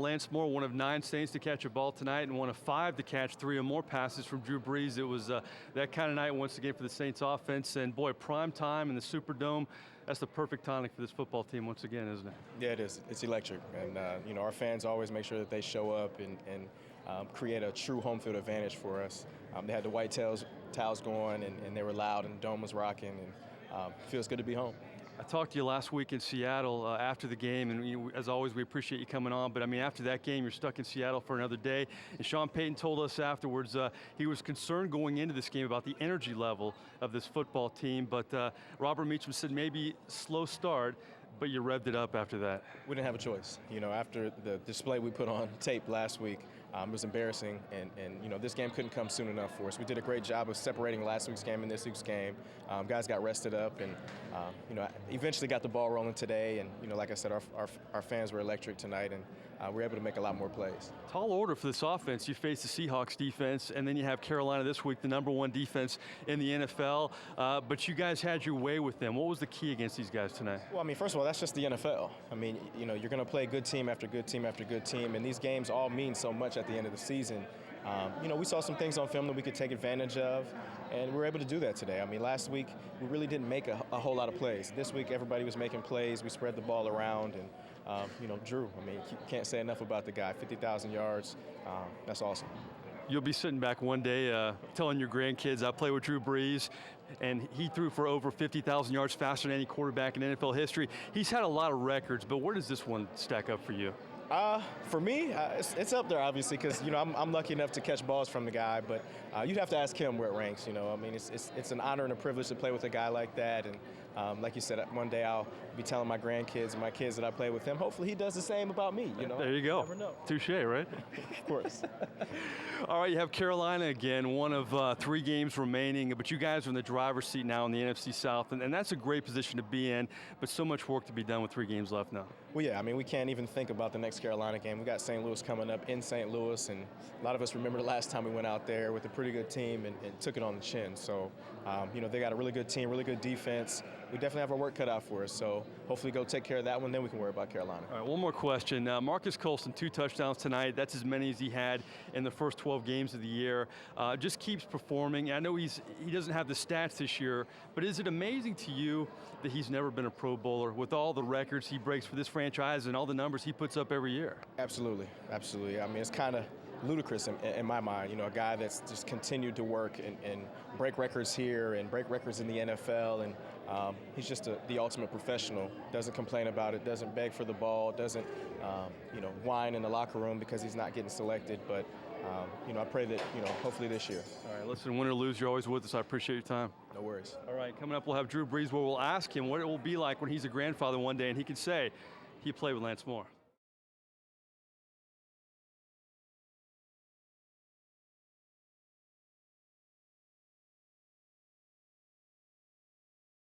Lance Moore, one of 9 Saints to catch a ball tonight and one of 5 to catch 3 or more passes from Drew Brees. It was that kind of night once again for the Saints offense, and boy, prime time in the Superdome, that's the perfect tonic for this football team once again, isn't it? Yeah, it is. It's electric, and our fans always make sure that they show up and create a true home field advantage for us. They had the white towels going, and they were loud, and the dome was rocking, and it feels good to be home. I talked to you last week in Seattle after the game, and as always, we appreciate you coming on. But I mean, after that game, you're stuck in Seattle for another day. And Sean Payton told us afterwards he was concerned going into this game about the energy level of this football team. But Robert Meacham said maybe slow start, but you revved it up after that. We didn't have a choice. After the display we put on tape last week, it was embarrassing, and this game couldn't come soon enough for us. We did a great job of separating last week's game and this week's game. Guys got rested up, and eventually got the ball rolling today. And like I said, our fans were electric tonight, and we were able to make a lot more plays. Tall order for this offense. You face the Seahawks defense, and then you have Carolina this week, the #1 defense in the NFL. But you guys had your way with them. What was the key against these guys tonight? Well, I mean, first of all, that's just the NFL. I mean, you're going to play good team after good team after good team, and these games all mean so much at the end of the season. We saw some things on film that we could take advantage of, and we were able to do that today. I mean, last week we really didn't make a whole lot of plays. This week everybody was making plays. We spread the ball around, and Drew, I mean, you can't say enough about the guy. 50,000 yards, that's awesome. You'll be sitting back one day telling your grandkids, I play with Drew Brees, and he threw for over 50,000 yards faster than any quarterback in NFL history. He's had a lot of records, but where does this one stack up for you? For me, it's up there, obviously, because I'm lucky enough to catch balls from the guy. But you'd have to ask him where it ranks. I mean, it's an honor and a privilege to play with a guy like that. And like you said, one day I'll be telling my grandkids and my kids that I play with him. Hopefully, he does the same about me. There you go. You never know. Touche, right? Of course. All right, you have Carolina again, one of 3 games remaining, but you guys are in the driver's seat now in the NFC South, and that's a great position to be in, but so much work to be done with 3 games left now. Well, yeah, I mean, we can't even think about the next Carolina game. We got St. Louis coming up in St. Louis, and a lot of us remember the last time we went out there with a pretty good team and took it on the chin. So, they got a really good team, really good defense. We definitely have our work cut out for us, so hopefully go take care of that one, then we can worry about Carolina. All right, one more question. Marcus Colston, 2 touchdowns tonight. That's as many as he had in the first 12 games of the year. Just keeps performing. I know he doesn't have the stats this year, but is it amazing to you that he's never been a Pro Bowler with all the records he breaks for this franchise and all the numbers he puts up every year? Absolutely, absolutely. I mean, it's kind of ludicrous in my mind. A guy that's just continued to work and break records here and break records in the NFL, and he's just the ultimate professional. Doesn't complain about it, doesn't beg for the ball, doesn't whine in the locker room because he's not getting selected. But I pray that hopefully this year. All right, listen, win or lose, you're always with us. I appreciate your time. No worries. All right, coming up, we'll have Drew Brees, where we'll ask him what it will be like when he's a grandfather one day, and he can say he played with Lance Moore.